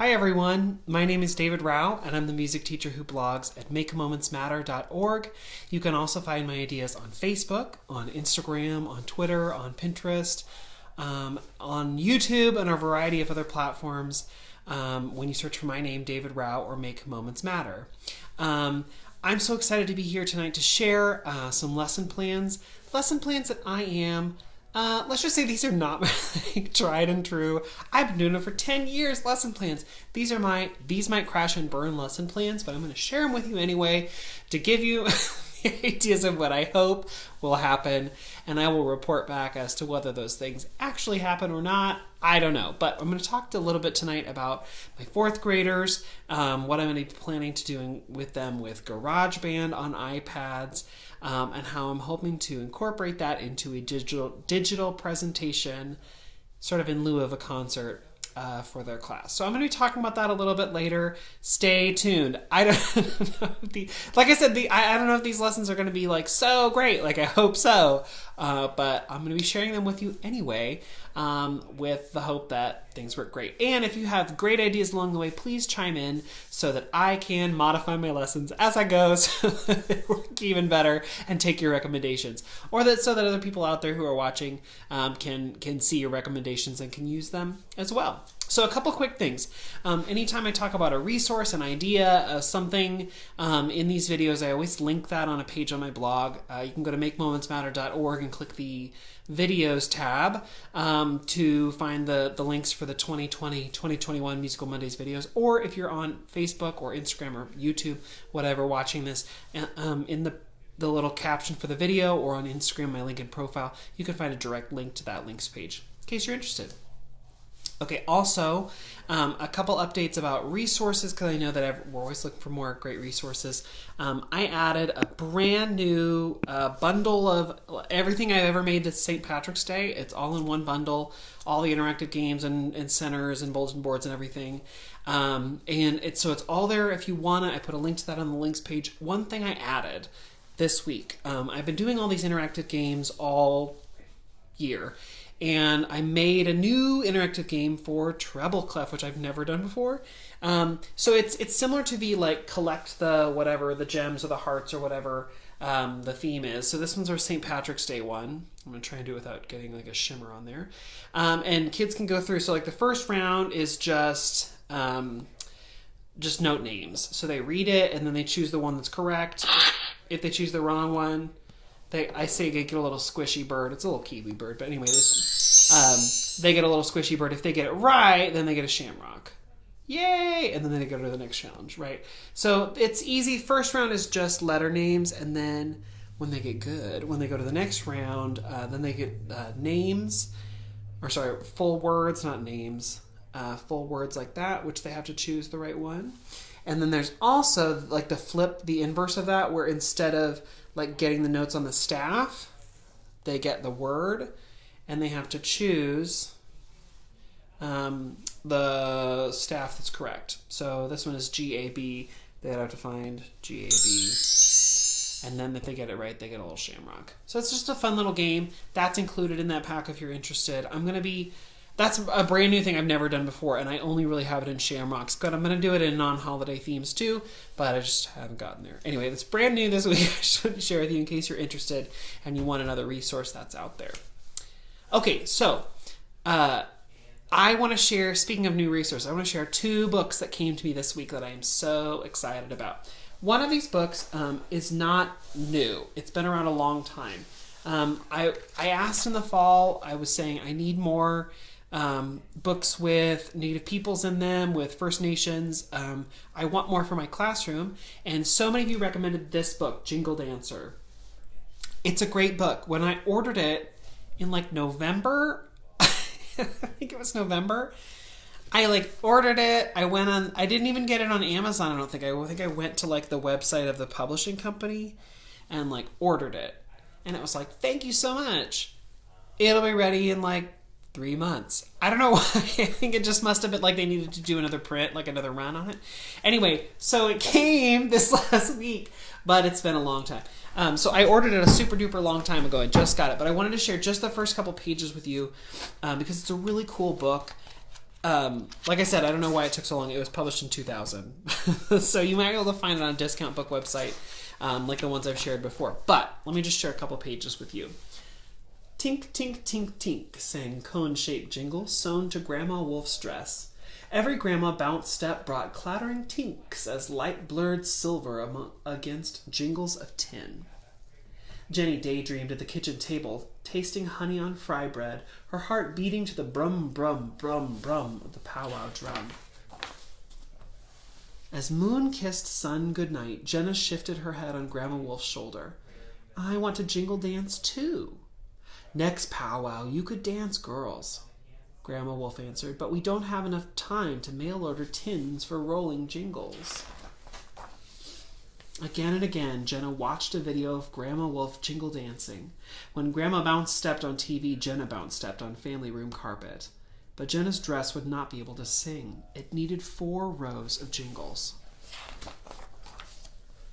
Hi everyone, my name is David Rao and I'm the music teacher who blogs at makemomentsmatter.org. You can also find my ideas on Facebook, on Instagram, on Twitter, on Pinterest, on YouTube, and a variety of other platforms when you search for my name, David Rao, or Make Moments Matter. I'm so excited to be here tonight to share some lesson plans that I am let's just say these are not like, tried and true. I've been doing it for 10 years, lesson plans. These might crash and burn lesson plans, but I'm going to share them with you anyway to give you ideas of what I hope will happen, and I will report back as to whether those things actually happen or not. I don't know, but I'm going to talk a little bit tonight about my fourth graders, what I'm going to be planning to do with them with GarageBand on iPads, and how I'm hoping to incorporate that into a digital presentation, sort of in lieu of a concert for their class. So I'm going to be talking about that a little bit later. Stay tuned. I don't know I don't know if these lessons are going to be like so great. Like I hope so, but I'm going to be sharing them with you anyway, with the hope that things work great. And if you have great ideas along the way, please chime in so that I can modify my lessons as I go, so that they work even better, and take your recommendations, or so that other people out there who are watching can see your recommendations and can use them as well. So a couple quick things. Anytime I talk about a resource, an idea, something in these videos, I always link that on a page on my blog. You can go to makemomentsmatter.org and click the videos tab to find the links for the 2020-2021 Musical Mondays videos. Or if you're on Facebook or Instagram or YouTube, whatever, watching this, in the little caption for the video, or on Instagram, my link in profile, you can find a direct link to that links page in case you're interested. Okay, also, a couple updates about resources, because I know that we're always looking for more great resources. I added a brand new bundle of everything I've ever made this St. Patrick's Day. It's all in one bundle, all the interactive games and centers and bulletin boards and everything. So it's all there if you want it. I put a link to that on the links page. One thing I added this week, I've been doing all these interactive games all year. And I made a new interactive game for Treble, Clef, which I've never done before. So it's similar to the like collect the gems or the hearts or whatever the theme is. So this one's our St. Patrick's Day one. I'm gonna try and do it without getting like a shimmer on there. And kids can go through. So like the first round is just note names. So they read it and then they choose the one that's correct. If they choose the wrong one, I say they get a little squishy bird. It's a little kiwi bird, but anyway, they get a little squishy bird. If they get it right, then they get a shamrock. Yay! And then they go to the next challenge, right? So it's easy. First round is just letter names, and then when they get good, when they go to the next round, then they get full words, not names, full words like that, which they have to choose the right one. And then there's also like the inverse of that, where instead of like getting the notes on the staff, they get the word, and they have to choose the staff that's correct. So this one is GAB. They'd have to find GAB, and then if they get it right, they get a little shamrock. So it's just a fun little game. That's included in that pack if you're interested. That's a brand new thing I've never done before, and I only really have it in shamrocks. But I'm going to do it in non-holiday themes too, but I just haven't gotten there. Anyway, it's brand new this week. I just wanted to share with you in case you're interested and you want another resource that's out there. Okay, so I want to share, speaking of new resources, I want to share 2 books that came to me this week that I am so excited about. One of these books is not new. It's been around a long time. I asked in the fall, I was saying I need more books with Native peoples in them, with First Nations. I want more for my classroom, and so many of you recommended this book, Jingle Dancer. It's a great book. When I ordered it in like November, I think it was November, I ordered it. I didn't even get it on Amazon. I think I went to like the website of the publishing company and ordered it. And it was like, thank you so much. It'll be ready in 3 months. I don't know why. I think it just must have been they needed to do another print, another run on it. Anyway, so it came this last week, but it's been a long time. So I ordered it a super duper long time ago. I just got it, but I wanted to share just the first couple pages with you because it's a really cool book. Like I said, I don't know why it took so long. It was published in 2000. So you might be able to find it on a discount book website, like the ones I've shared before. But let me just share a couple pages with you. Tink, tink, tink, tink, sang cone-shaped jingle sewn to Grandma Wolf's dress. Every grandma bounce step brought clattering tinks as light blurred silver against jingles of tin. Jenny daydreamed at the kitchen table, tasting honey on fry bread, her heart beating to the brum, brum, brum, brum of the powwow drum. As moon kissed sun goodnight, Jenna shifted her head on Grandma Wolf's shoulder. I want to jingle dance too. Next powwow, you could dance, girls, Grandma Wolf answered, but we don't have enough time to mail order tins for rolling jingles. Again and again, Jenna watched a video of Grandma Wolf jingle dancing. When Grandma Bounce stepped on TV, Jenna Bounce stepped on family room carpet. But Jenna's dress would not be able to sing. It needed 4 rows of jingles.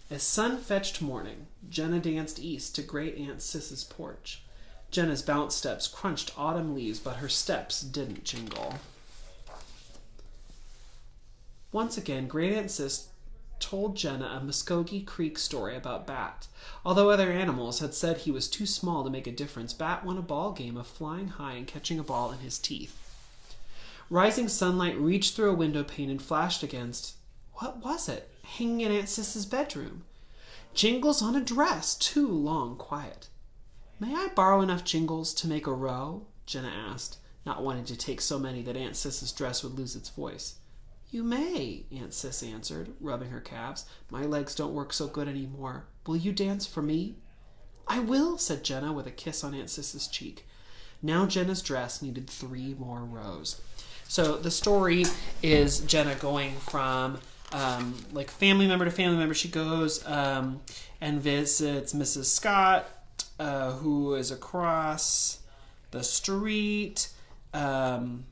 As sun-fetched morning, Jenna danced east to Great Aunt Sis's porch. Jenna's bounce steps crunched autumn leaves, but her steps didn't jingle. Once again, Great Aunt Sis told Jenna a Muskogee Creek story about Bat. Although other animals had said he was too small to make a difference, Bat won a ball game of flying high and catching a ball in his teeth. Rising sunlight reached through a window pane and flashed against, what was it, hanging in Aunt Sis's bedroom? Jingles on a dress, too long quiet. May I borrow enough jingles to make a row? Jenna asked, not wanting to take so many that Aunt Sis's dress would lose its voice. You may, Aunt Sis answered, rubbing her calves. My legs don't work so good anymore. Will you dance for me? I will, said Jenna with a kiss on Aunt Sis's cheek. Now Jenna's dress needed 3 more rows. So the story is Jenna going from like family member to family member. She goes and visits Mrs. Scott, who is across the street. And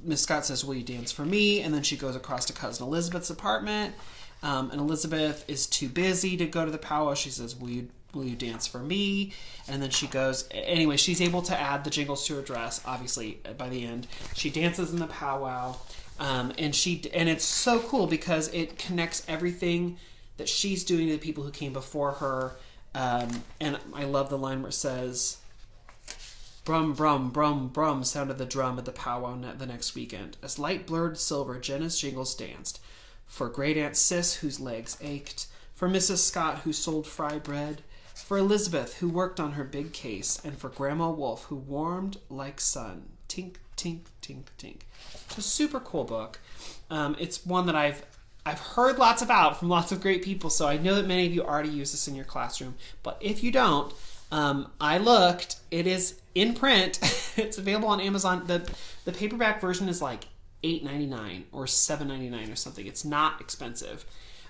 Miss Scott says, will you dance for me? And then she goes across to Cousin Elizabeth's apartment. And Elizabeth is too busy to go to the powwow. She says, will you dance for me? And then she goes, anyway, she's able to add the jingles to her dress, obviously, by the end. She dances in the powwow. And it's so cool because it connects everything that she's doing to the people who came before her. And I love the line where it says, brum, brum, brum, brum, sounded the drum at the powwow the next weekend. As light blurred silver, Jenna's jingles danced. For Great Aunt Sis, whose legs ached. For Mrs. Scott, who sold fry bread. For Elizabeth, who worked on her big case. And for Grandma Wolf, who warmed like sun. Tink, tink, tink, tink. It's a super cool book. It's one that I've heard lots about from lots of great people, so I know that many of you already use this in your classroom. But if you don't, I looked. It is in print. It's available on Amazon. The paperback version is like $8.99 or $7.99 or something. It's not expensive,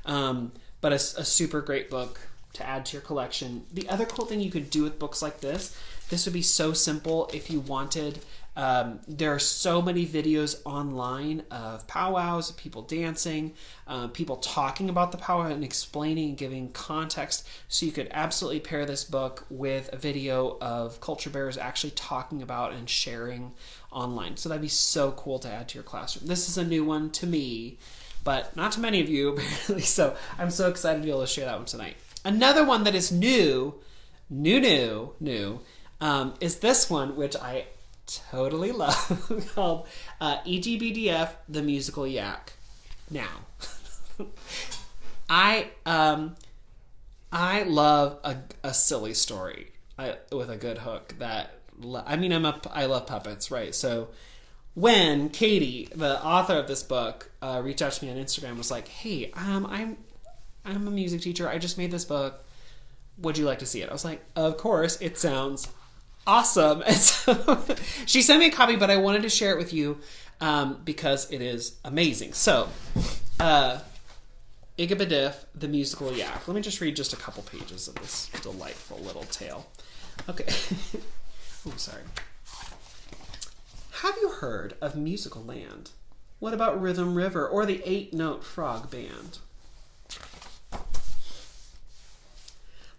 but a super great book to add to your collection. The other cool thing you could do with books like this would be so simple if you wanted. There are so many videos online of powwows, of people dancing, people talking about the powwow and explaining and giving context. So you could absolutely pair this book with a video of culture bearers actually talking about and sharing online. So that'd be so cool to add to your classroom. This is a new one to me, but not to many of you, apparently. So I'm so excited to be able to share that one tonight. Another one that is new, is this one, which I totally love, called EGBDF, the Musical Yak. Now, I love a silly story with a good hook. I love puppets, right? So when Katie, the author of this book, reached out to me on Instagram and was like, hey, I'm a music teacher. I just made this book. Would you like to see it? I was like, of course. It sounds awesome. And so she sent me a copy, but I wanted to share it with you because it is amazing. So, Igabadiff, the Musical Yak. Let me just read just a couple pages of this delightful little tale. Okay. Oh, sorry. Have you heard of Musical Land? What about Rhythm River or the 8-Note Frog Band?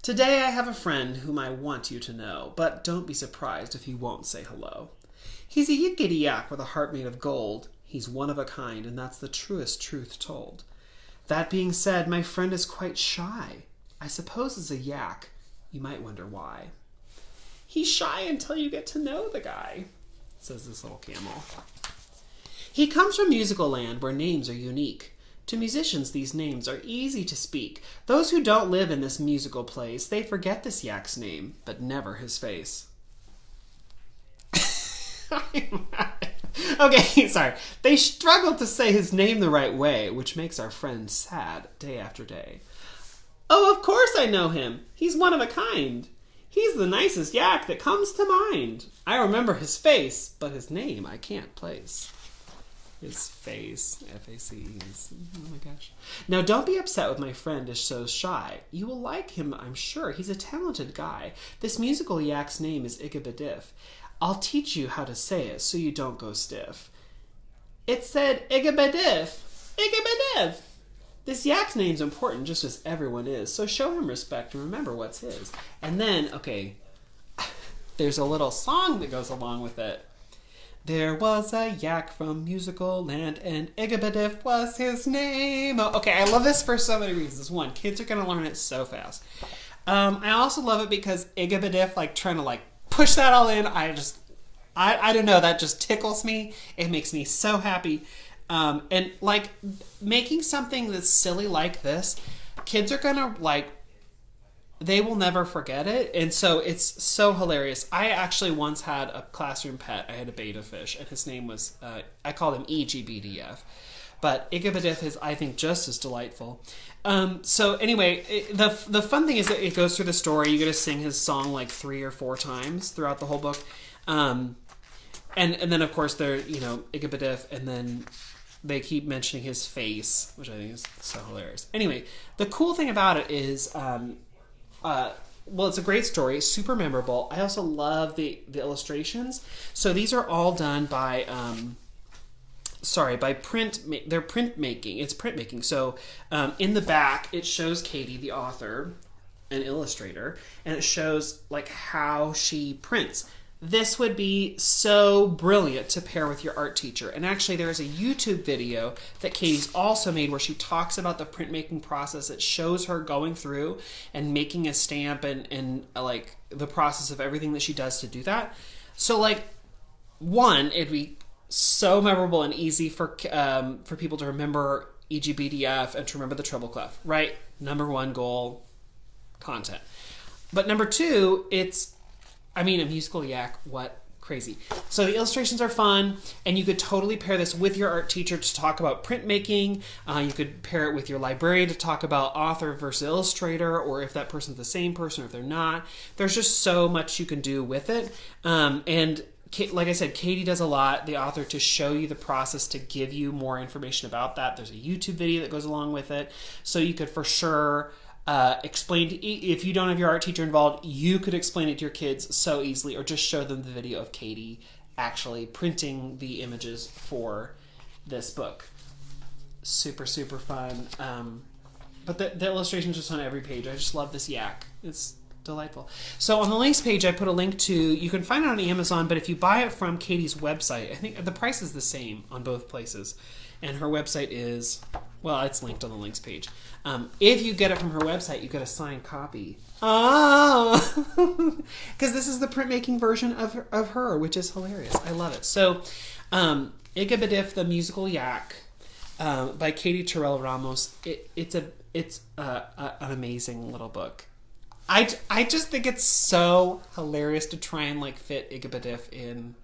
Today I have a friend whom I want you to know, but don't be surprised if he won't say hello. He's a yickety yak with a heart made of gold. He's one of a kind, and that's the truest truth told. That being said, my friend is quite shy. I suppose as a yak, you might wonder why. He's shy until you get to know the guy, says this little camel. He comes from musical land where names are unique. To musicians, these names are easy to speak. Those who don't live in this musical place, they forget this yak's name, but never his face. Okay, sorry. They struggle to say his name the right way, which makes our friend sad day after day. Oh, of course I know him. He's one of a kind. He's the nicest yak that comes to mind. I remember his face, but his name I can't place. His face, F-A-C. Oh my gosh. Now don't be upset with my friend is so shy. You will like him, I'm sure. He's a talented guy. This musical yak's name is Igabadiff. I'll teach you how to say it so you don't go stiff. It said Igabadiff. Igabadiff. This yak's name's important just as everyone is, so show him respect and remember what's his. And then, okay, there's a little song that goes along with it. There was a yak from musical land, and Igabadiff was his name. Oh, okay, I love this for so many reasons. One, kids are going to learn it so fast. I also love it because Igabadiff, like, trying to, like, push that all in, I don't know, that just tickles me. It makes me so happy. And, like, making something that's silly like this, kids are going to, like, they will never forget it, and so it's so hilarious. I actually once had a classroom pet. I had a betta fish, and his name was, I called him EGBDF. But Igabadiff is, I think, just as delightful. So anyway, the fun thing is that it goes through the story. You get to sing his song like 3 or 4 times throughout the whole book. And then, of course, they're, you know, Igabadiff, and then they keep mentioning his face, which I think is so hilarious. Anyway, the cool thing about it is... well, it's a great story, super memorable. I also love the illustrations. So these are all done by, they're printmaking. It's printmaking. So in the back, it shows Katie, the author, an illustrator, and it shows like how she prints. This would be so brilliant to pair with your art teacher. And actually, there is a YouTube video that Katie's also made where she talks about the printmaking process. It shows her going through and making a stamp and like the process of everything that she does to do that. So like, one, it'd be so memorable and easy for people to remember EGBDF and to remember the treble clef, right? Number 1 goal, content. But number 2, a musical yak, what crazy. So the illustrations are fun, and you could totally pair this with your art teacher to talk about printmaking. You could pair it with your librarian to talk about author versus illustrator, or if that person's the same person or if they're not. There's just so much you can do with it. And like I said, Katie does a lot, the author, to show you the process, to give you more information about that. There's a YouTube video that goes along with it. So you could for sure... explain if you don't have your art teacher involved, you could explain it to your kids so easily, or just show them the video of Katie actually printing the images for this book. Super, super fun. But the illustrations just on every page. I just love this yak. It's delightful. So on the links page, I put a link to, you can find it on Amazon, but if you buy it from Katie's website, I think the price is the same on both places. And her website is, well, it's linked on the links page. If you get it from her website, you get a signed copy. Oh! Because this is the printmaking version of her, which is hilarious. I love it. So, Igabadiff, the Musical Yak, by Katie Terrell Ramos. It's an amazing little book. I just think it's so hilarious to try and like fit Igabadiff in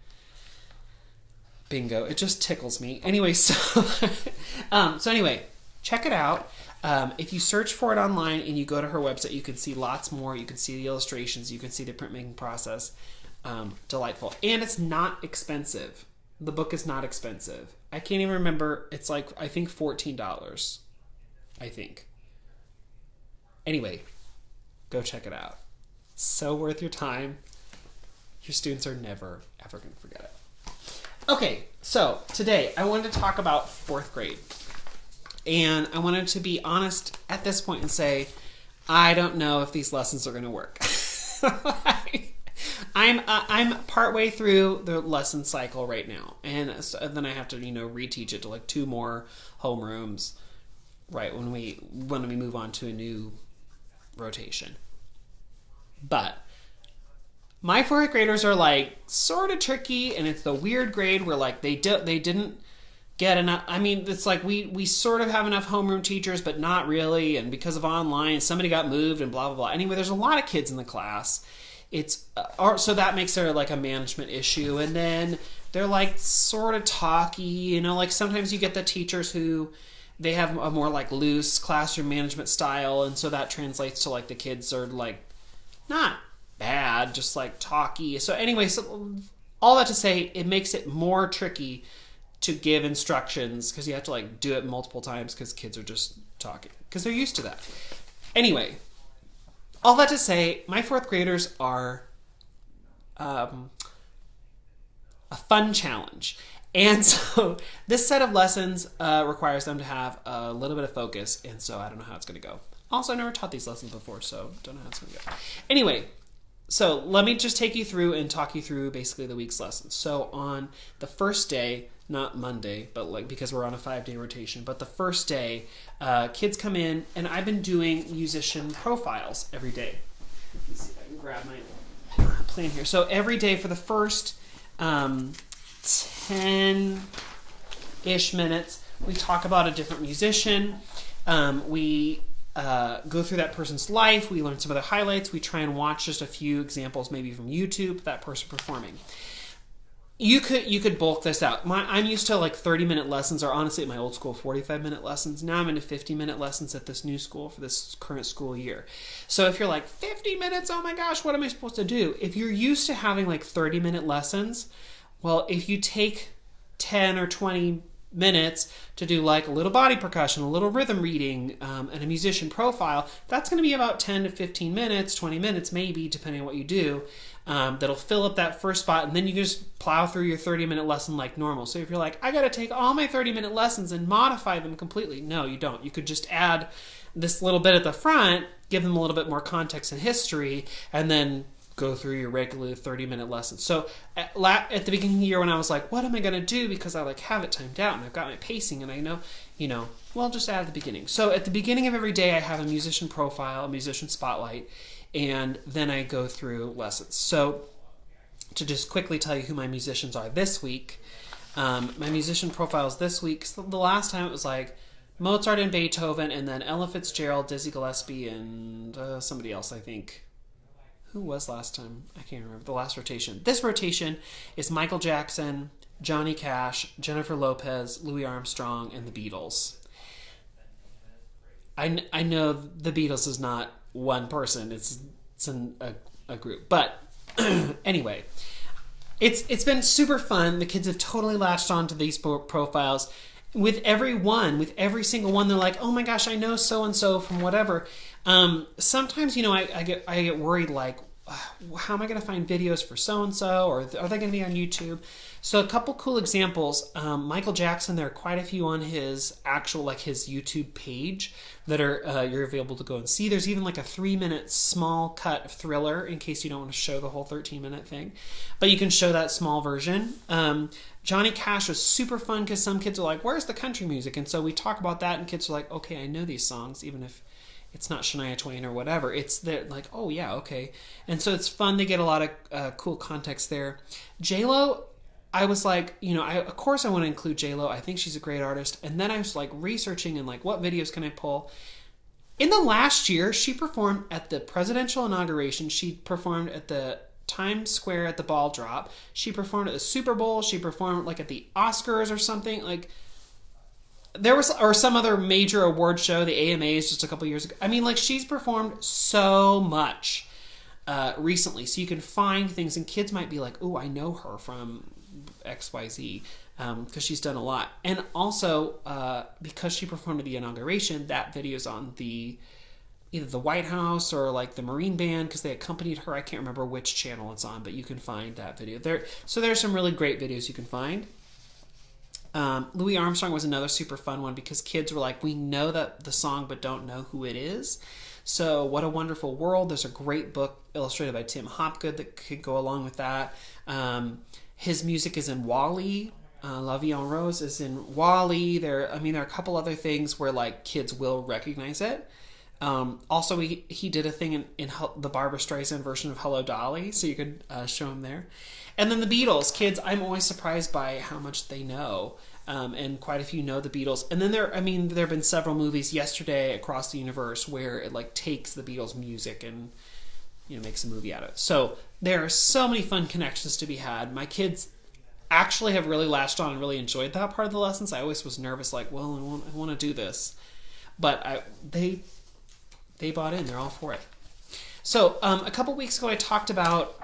bingo. It just tickles me. Anyway, so anyway, check it out. If you search for it online and you go to her website, you can see lots more. You can see the illustrations. You can see the printmaking process. Delightful. And it's not expensive. The book is not expensive. I can't even remember. It's like, I think $14. I think. Anyway, go check it out. So worth your time. Your students are never, ever going to forget it. Okay, so today I wanted to talk about 4th grade. And I wanted to be honest at this point and say, I don't know if these lessons are going to work. I'm partway through the lesson cycle right now, and then I have to reteach it to like 2 more homerooms, right when we move on to a new rotation. But my 4th graders are like sort of tricky, and it's the weird grade where like they didn't get enough. I mean, it's like we sort of have enough homeroom teachers, but not really. And because of online, somebody got moved and blah, blah, blah. Anyway, there's a lot of kids in the class. So that makes there like a management issue. And then they're like sort of talky, like sometimes you get the teachers who they have a more like loose classroom management style. And so that translates to like the kids are like not bad, just like talky. So anyway, so all that to say, it makes it more tricky to give instructions because you have to like do it multiple times because kids are just talking because they're used to that. Anyway, all that to say, my 4th graders are a fun challenge. And so this set of lessons requires them to have a little bit of focus, and so I don't know how it's going to go. Also, I never taught these lessons before, so don't know how it's going to go. Anyway, so let me just take you through and talk you through basically the week's lessons. So on the first day, not Monday, but like because we're on a 5-day rotation, but the first day, kids come in, and I've been doing musician profiles every day. Let me see if I can grab my plan here. So every day for the first 10-ish minutes, we talk about a different musician. We go through that person's life. We learn some of the highlights. We try and watch just a few examples, maybe from YouTube, that person performing. You could bulk this out. I'm used to like 30-minute lessons, or honestly at my old school 45-minute lessons. Now I'm into 50-minute lessons at this new school for this current school year. So if you're like 50 minutes, oh my gosh, what am I supposed to do? If you're used to having like 30-minute lessons, well, if you take 10 or 20 minutes to do like a little body percussion, a little rhythm reading, and a musician profile, that's going to be about 10 to 15 minutes, 20 minutes maybe, depending on what you do. That'll fill up that first spot, and then you can just plow through your 30-minute lesson like normal. So if you're like, I got to take all my 30-minute lessons and modify them completely, no, you don't. You could just add this little bit at the front, give them a little bit more context and history, and then go through your regular 30-minute lessons. So at the beginning of the year when I was like, what am I going to do? Because I like have it timed out and I've got my pacing and I know, well, just add at the beginning. So at the beginning of every day, I have a musician profile, a musician spotlight, and then I go through lessons. So to just quickly tell you who my musicians are this week, my musician profiles this week, so the last time it was like Mozart and Beethoven, and then Ella Fitzgerald, Dizzy Gillespie, and somebody else, I think. Who was last time? I can't remember. The last rotation. This rotation is Michael Jackson, Johnny Cash, Jennifer Lopez, Louis Armstrong, and the Beatles. I know the Beatles is not one person. It's a group. But anyway, it's been super fun. The kids have totally latched onto these profiles. With every single one, they're like, oh my gosh, I know so-and-so from whatever. Sometimes, I get worried, like, how am I going to find videos for so-and-so, or are they going to be on YouTube? So a couple cool examples. Michael Jackson, there are quite a few on his his YouTube page that are you're able to go and see. There's even like a 3-minute small cut of Thriller in case you don't want to show the whole 13-minute thing. But you can show that small version. Johnny Cash was super fun because some kids are like, where's the country music? And so we talk about that and kids are like, okay, I know these songs, even if it's not Shania Twain or whatever. It's like, oh yeah, okay. And so it's fun. They get a lot of cool context there. J-Lo, I was like, of course I want to include J-Lo. I think she's a great artist. And then I was like researching and like, what videos can I pull? In the last year, she performed at the presidential inauguration. She performed at the Times Square at the ball drop. She performed at the Super Bowl. She performed like at the Oscars or something. Like there was, or some other major award show, the AMAs just a couple years ago. I mean, like she's performed so much recently. So you can find things and kids might be like, oh, I know her from XYZ because she's done a lot. And also because she performed at the inauguration, that video's on either the White House or like the Marine Band because they accompanied her. I can't remember which channel it's on, but you can find that video there. So there's some really great videos you can find. Louis Armstrong was another super fun one because kids were like, we know that the song but don't know who it is. So What a Wonderful World, there's a great book illustrated by Tim Hopgood that could go along with that. His music is in Wall-E. La Vie en Rose is in Wall-E. There are a couple other things where like kids will recognize it. Also, he did a thing in the Barbra Streisand version of Hello Dolly, so you could show him there. And then the Beatles. Kids, I'm always surprised by how much they know. And quite a few know the Beatles. And then there have been several movies yesterday across the universe where it like takes the Beatles music and makes a movie out of it. So there are so many fun connections to be had. My kids actually have really latched on and really enjoyed that part of the lessons. I always was nervous, like, well, I want to do this, but they bought in. They're all for it. So a couple weeks ago, I talked about.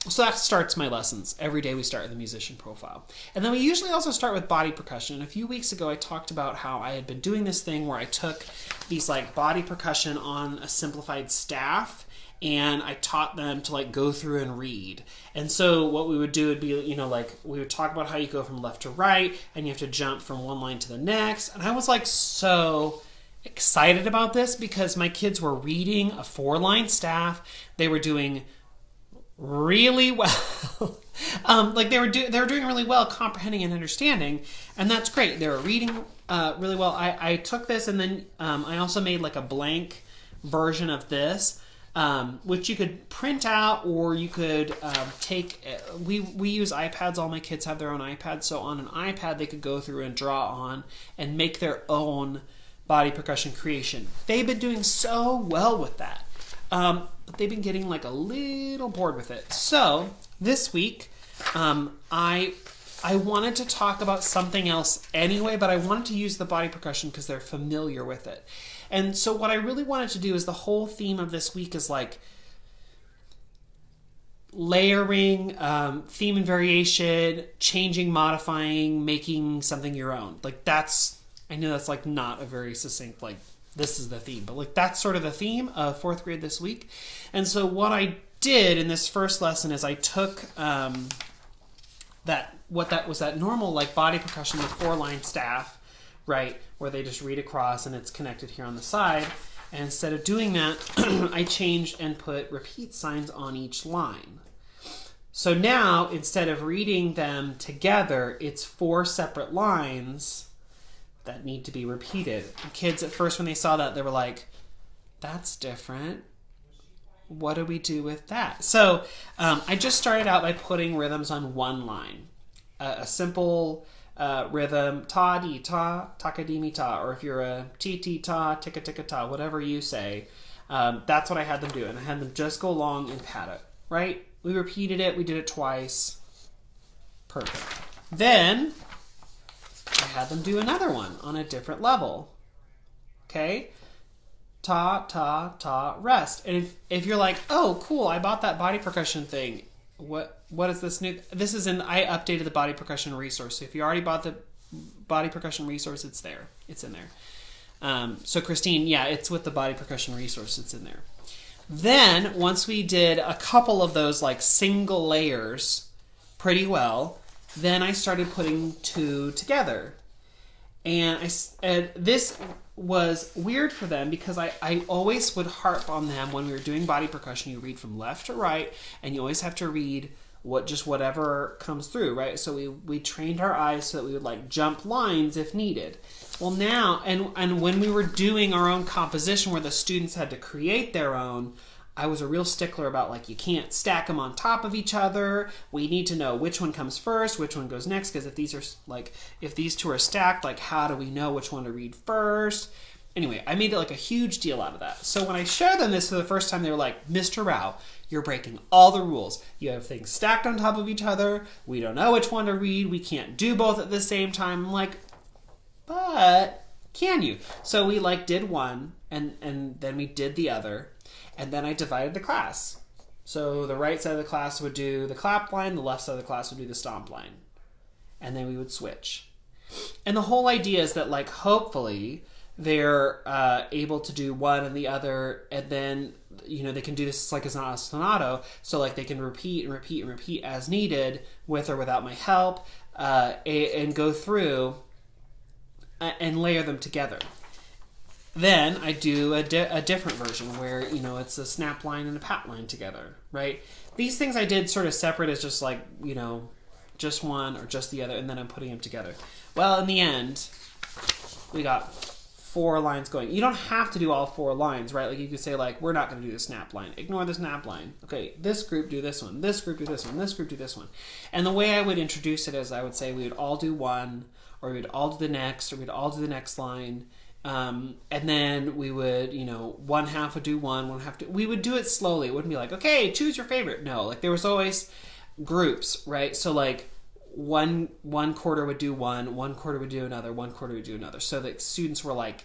So that starts my lessons. Every day we start with the musician profile. And then we usually also start with body percussion. And a few weeks ago I talked about how I had been doing this thing where I took these like body percussion on a simplified staff and I taught them to like go through and read. And so what we would do would be, we would talk about how you go from left to right and you have to jump from one line to the next. And I was like so excited about this because my kids were reading a 4-line staff. They were doing really well. They were doing really well comprehending and understanding, and that's great. They were reading really well. I took this and then I also made like a blank version of this, which you could print out or you could take. We use iPads. All my kids have their own iPads, so on an iPad they could go through and draw on and make their own body percussion creation. They've been doing so well with that. But they've been getting like a little bored with it. So this week, I wanted to talk about something else anyway, but I wanted to use the body percussion because they're familiar with it. And so what I really wanted to do is the whole theme of this week is like layering, theme and variation, changing, modifying, making something your own. Like I know that's like not a very succinct like this is the theme, but like that's sort of the theme of 4th grade this week. And so what I did in this first lesson is I took that normal like body percussion with 4-line staff, right, where they just read across and it's connected here on the side. And instead of doing that, I changed and put repeat signs on each line. So now instead of reading them together, it's 4 separate lines that need to be repeated. The kids at first when they saw that, they were like, that's different. What do we do with that? So I just started out by putting rhythms on one line. A simple rhythm, ta di ta, takadimi ta, or if you're a ti ti ta, tika tika ta, whatever you say, that's what I had them do. And I had them just go along and pat it, right? We repeated it, we did it twice. Perfect. Then I had them do another one on a different level. Okay? Ta, ta, ta, rest. And if you're like, oh, cool, I bought that body percussion thing. What is this new? This is I updated the body percussion resource. So if you already bought the body percussion resource, it's there. It's in there. So Christine, yeah, it's with the body percussion resource. It's in there. Then once we did a couple of those like single layers pretty well, then I started putting 2 together. And this was weird for them because I always would harp on them when we were doing body percussion. You read from left to right, and you always have to read whatever comes through, right? So we trained our eyes so that we would like jump lines if needed. Well now, and when we were doing our own composition where the students had to create their own, I was a real stickler about like you can't stack them on top of each other. We need to know which one comes first, which one goes next, because if these 2 are stacked, like how do we know which one to read first? Anyway, I made it like a huge deal out of that. So when I showed them this for the first time, they were like, Mr. Rao, you're breaking all the rules. You have things stacked on top of each other. We don't know which one to read. We can't do both at the same time. I'm like, but can you? So we like did one and then we did the other. And then I divided the class. So the right side of the class would do the clap line, the left side of the class would do the stomp line. And then we would switch. And the whole idea is that like hopefully they're able to do one and the other, and then they can do this like as an ostinato, so like they can repeat and repeat and repeat as needed with or without my help, and go through and layer them together. then I do a different version where, it's a snap line and a pat line together, right? These things I did sort of separate as just like, just one or just the other, and then I'm putting them together. Well, in the end, we got 4 lines going. You don't have to do all 4 lines, right? Like you could say like, we're not going to do the snap line. Ignore the snap line. Okay, this group do this one. This group do this one. This group do this one. And the way I would introduce it is I would say we would all do one, or we'd all do the next, or we'd all do the next line. And then we would, one half would do one half do. We would do it slowly. It wouldn't be like, okay, choose your favorite. No, like there was always groups, right? So like one quarter would do one quarter would do another, one quarter would do another. So that students were like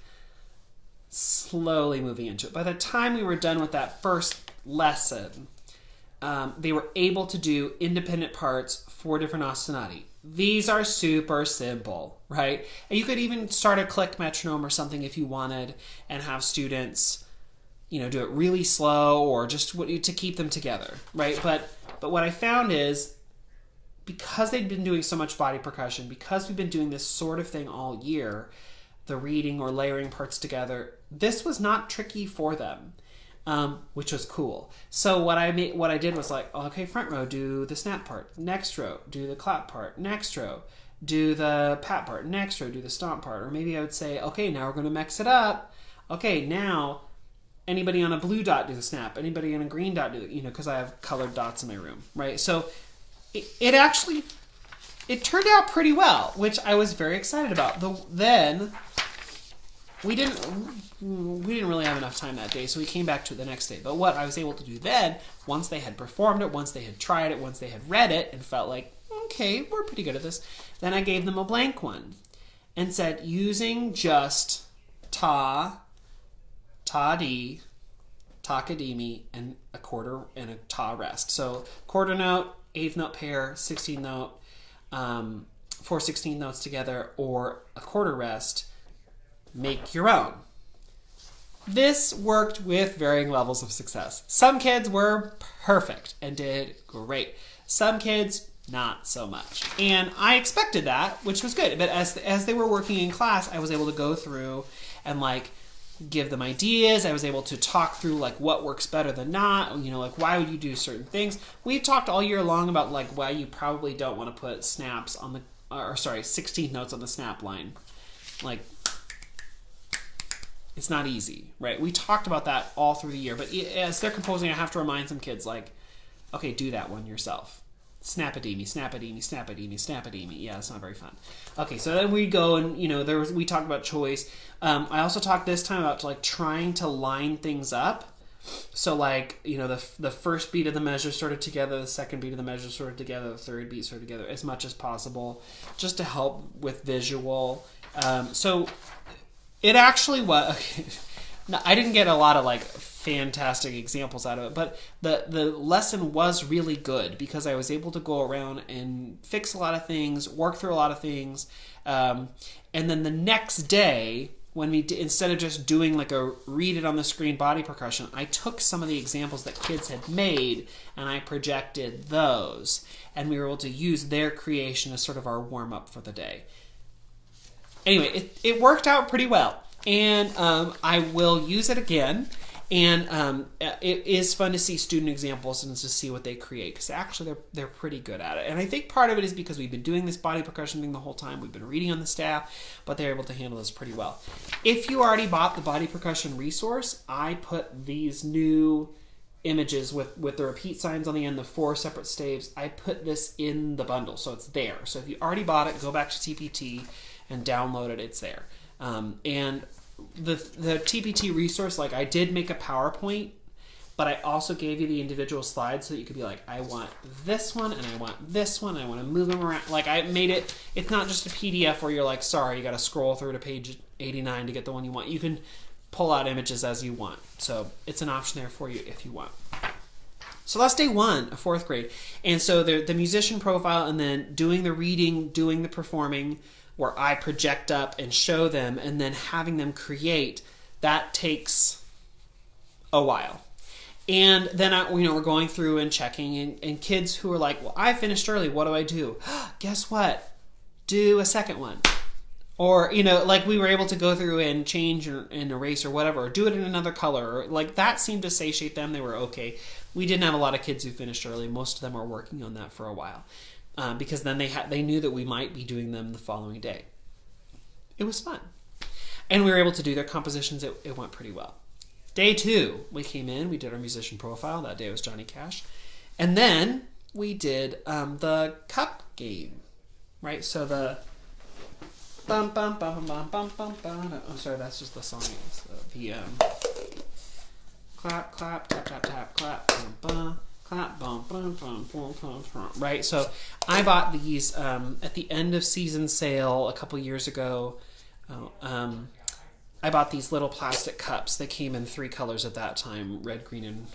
slowly moving into it. By the time we were done with that first lesson, they were able to do independent parts, 4 different ostinati. These are super simple, right? And you could even start a click metronome or something if you wanted and have students, do it really slow or just to keep them together, right? But what I found is because they'd been doing so much body percussion, because we've been doing this sort of thing all year, the reading or layering parts together, this was not tricky for them. Which was cool. So what I did was like, okay, front row, do the snap part. Next row, do the clap part. Next row, do the pat part. Next row, do the stomp part. Or maybe I would say, okay, now we're going to mix it up. Okay, now anybody on a blue dot do the snap. Anybody on a green dot do the, because I have colored dots in my room, right? So it actually turned out pretty well, which I was very excited about. Then we didn't really have enough time that day, so we came back to it the next day. But what I was able to do then, once they had performed it, once they had tried it, once they had read it and felt like, okay, we're pretty good at this, then I gave them a blank one and said, using just ta, ta-dee, ta-ka-dee-me, and a quarter and a ta rest. So quarter note, 8th note pair, 16th note, 4 16th notes together, or a quarter rest. Make your own. This worked with varying levels of success. Some kids were perfect and did great. Some kids, not so much. And I expected that, which was good. But as they were working in class, I was able to go through and like give them ideas. I was able to talk through like what works better than not. Like why would you do certain things? We talked all year long about like why you probably don't want to put snaps on the, 16th notes on the snap line. Like, it's not easy, right? We talked about that all through the year, but as they're composing, I have to remind some kids, like, okay, do that one yourself. Snap-a-dee-me, snap-a-dee-me, snap-a-dee-me, snap-a-dee-me. Yeah, that's not very fun. Okay, so then we go and, we talked about choice. I also talked this time about, like, trying to line things up. So, like, the first beat of the measure sort of together, the second beat of the measure sort of together, the third beat sort of together, as much as possible, just to help with visual. So it actually was. Okay, I didn't get a lot of like fantastic examples out of it, but the lesson was really good because I was able to go around and fix a lot of things, work through a lot of things, and then the next day when we instead of just doing like a read it on the screen body percussion, I took some of the examples that kids had made and I projected those, and we were able to use their creation as sort of our warm up for the day. Anyway, it worked out pretty well, and I will use it again, and it is fun to see student examples and to see what they create, because actually they're pretty good at it. And I think part of it is because we've been doing this body percussion thing the whole time, we've been reading on the staff, but they're able to handle this pretty well. If you already bought the body percussion resource, I put these new images with the repeat signs on the end, the 4 separate staves, I put this in the bundle, so it's there. So if you already bought it, go back to TPT and download it, it's there. And the TPT resource, like I did make a PowerPoint, but I also gave you the individual slides so that you could be like, I want this one, and I want this one, and I want to move them around. Like I made it, it's not just a PDF where you're like, sorry, you got to scroll through to page 89 to get the one you want. You can pull out images as you want. So it's an option there for you if you want. So that's day 1 of 4th grade. And so the musician profile, and then doing the reading, doing the performing, where I project up and show them, and then having them create, that takes a while. And then we're going through and checking, and kids who are like, well, I finished early, what do I do? Guess what? Do a second one. Or, like we were able to go through and change and erase or whatever, or do it in another color. Or, like that seemed to satiate them. They were okay. We didn't have a lot of kids who finished early. Most of them are working on that for a while. Because then they knew that we might be doing them the following day. It was fun. And we were able to do their compositions. It went pretty well. Day 2, we came in. We did our musician profile. That day was Johnny Cash. And then we did the cup game. Right? So the... Bum, bum, bum, bum, bum, bum, bum. Oh, sorry, that's just the song. The clap, clap, tap, tap, tap, clap, bum, bum, clap, bum, bum, bum, bum, bum, bum. Right. So I bought these at the end of season sale a couple years ago. I bought these little plastic cups. They came in 3 colors at that time: red, green, and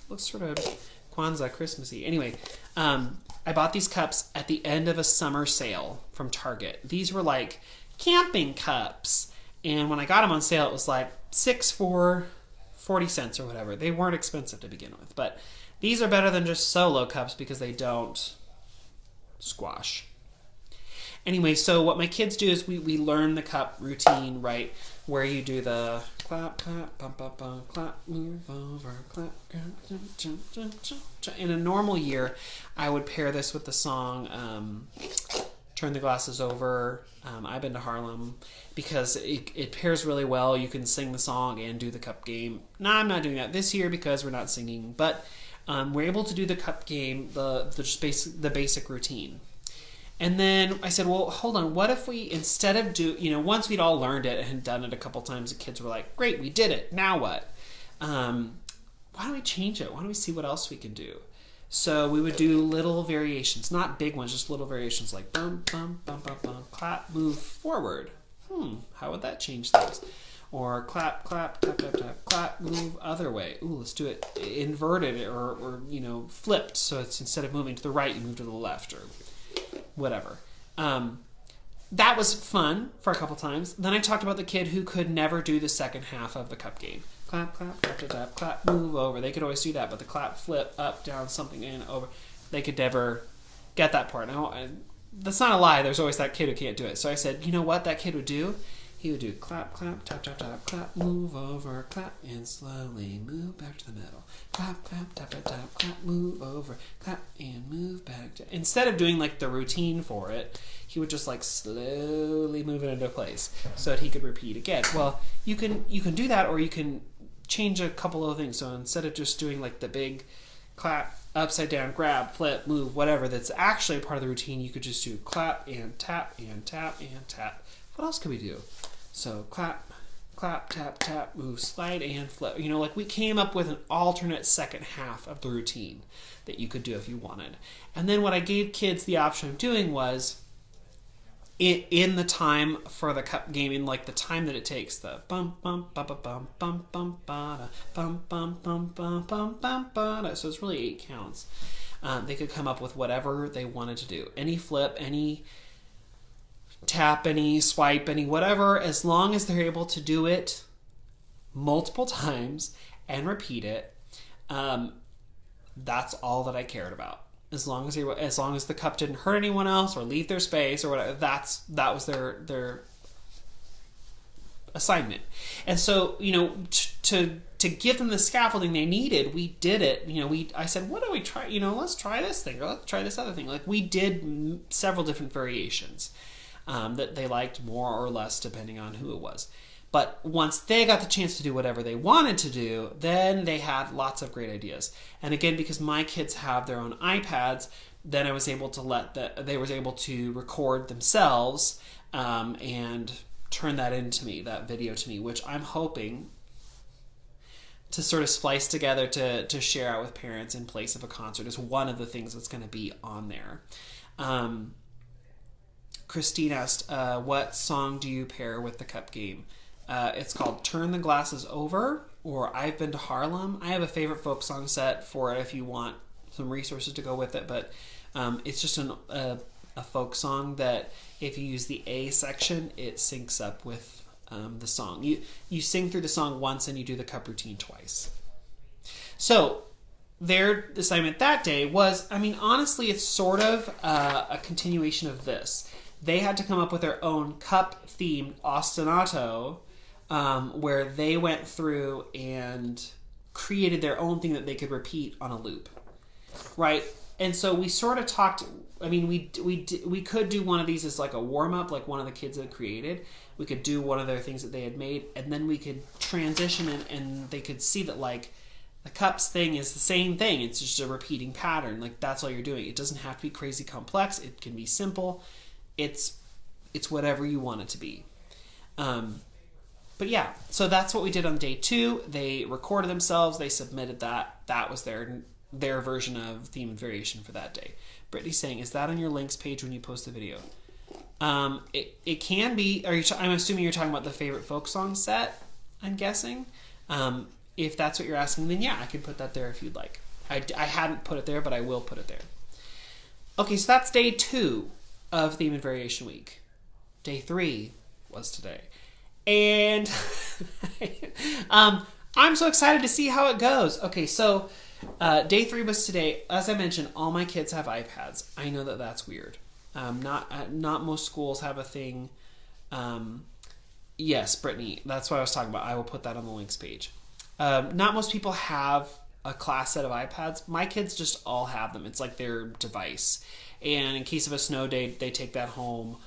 looks sort of Kwanzaa Christmassy. Anyway. I bought these cups at the end of a summer sale from Target. These were like camping cups. And when I got them on sale, it was like 6 for 40 cents or whatever. They weren't expensive to begin with. But these are better than just solo cups because they don't squash. Anyway, so what my kids do is we learn the cup routine, right? Where you do the clap, clap, bum, bum, bum, clap, move over, clap, in a normal year, I would pair this with the song Turn the Glasses Over. I've been to Harlem because it pairs really well. You can sing the song and do the cup game. No, I'm not doing that this year because we're not singing, but we're able to do the cup game, the basic routine. And then I said, well, hold on. What if we, instead of once we'd all learned it and done it a couple times, the kids were like, great, we did it. Now what? Why don't we change it? Why don't we see what else we can do? So we would do little variations, not big ones, just little variations like bum, bum, bum, bum, bum, clap, move forward. How would that change things? Or clap, clap, tap, tap, tap, clap, move other way. Ooh, let's do it inverted or flipped. So it's instead of moving to the right, you move to the left or whatever. That was fun for a couple times. Then I talked about the kid who could never do the second half of the cup game. Clap, clap, tap, tap, tap, clap, move over. They could always do that, but the clap, flip, up, down, something in, over, they could never get that part. Now, that's not a lie. There's always that kid who can't do it. So I said, you know what that kid would do? He would do clap, clap, tap, tap, tap, clap, move over, clap, and slowly move back to the middle. Clap, clap, tap, tap, tap, clap, move over, clap, and move back to... Instead of doing like the routine for it, he would just like slowly move it into place so that he could repeat again. Well, you can do that, or you can change a couple of things. So instead of just doing like the big clap, upside down, grab, flip, move, whatever, that's actually a part of the routine, you could just do clap and tap and tap and tap. What else could we do? So clap, clap, tap, tap, move, slide, and flip. Like we came up with an alternate second half of the routine that you could do if you wanted. And then what I gave kids the option of doing was, in the time for the cup game, in like the time that it takes, the bum bum bum bum bum bum bum bum bum bum bum bum bum bum. So it's really 8 counts. They could come up with whatever they wanted to do. Any flip, any tap, any swipe, any whatever, as long as they're able to do it multiple times and repeat it. That's all that I cared about. As long as the cup didn't hurt anyone else or leave their space or whatever, that was their assignment. And so, to give them the scaffolding they needed, we did it. I said, what do we try? Let's try this thing or let's try this other thing. Like we did several different variations that they liked more or less depending on who it was. But once they got the chance to do whatever they wanted to do, then they had lots of great ideas. And again, because my kids have their own iPads, then I was able to they was able to record themselves and turn that that video to me, which I'm hoping to sort of splice together to share out with parents in place of a concert is one of the things that's going to be on there. Christine asked, what song do you pair with the cup game? It's called Turn the Glasses Over, or I've Been to Harlem. I have a favorite folk song set for it if you want some resources to go with it, but it's just a folk song that if you use the A section, it syncs up with the song. You sing through the song once and you do the cup routine twice. So their assignment that day was, honestly, it's sort of a continuation of this. they had to come up with their own cup-themed ostinato, where they went through and created their own thing that they could repeat on a loop, right? And so we sort of talked. I mean, we could do one of these as like a warm-up, like one of the kids had created. We could do one of their things that they had made, and then we could transition and they could see that like the cups thing is the same thing. It's just a repeating pattern. Like that's all you're doing. It doesn't have to be crazy complex. It can be simple. It's whatever you want it to be. But yeah, so that's what we did on day 2. They recorded themselves. They submitted that. That was their version of theme and variation for that day. Brittany's saying, is that on your links page when you post the video? It can be. I'm assuming you're talking about the favorite folk song set, I'm guessing. If that's what you're asking, then yeah, I can put that there if you'd like. I hadn't put it there, but I will put it there. Okay, so that's day 2 of Theme and Variation Week. Day 3 was today. And I'm so excited to see how it goes. Okay, so day 3 was today. As I mentioned, all my kids have iPads. I know that that's weird. Not most schools have a thing. Yes, Brittany, that's what I was talking about. I will put that on the links page. Not most people have a class set of iPads. My kids just all have them. It's like their device. And in case of a snow day, they take that home.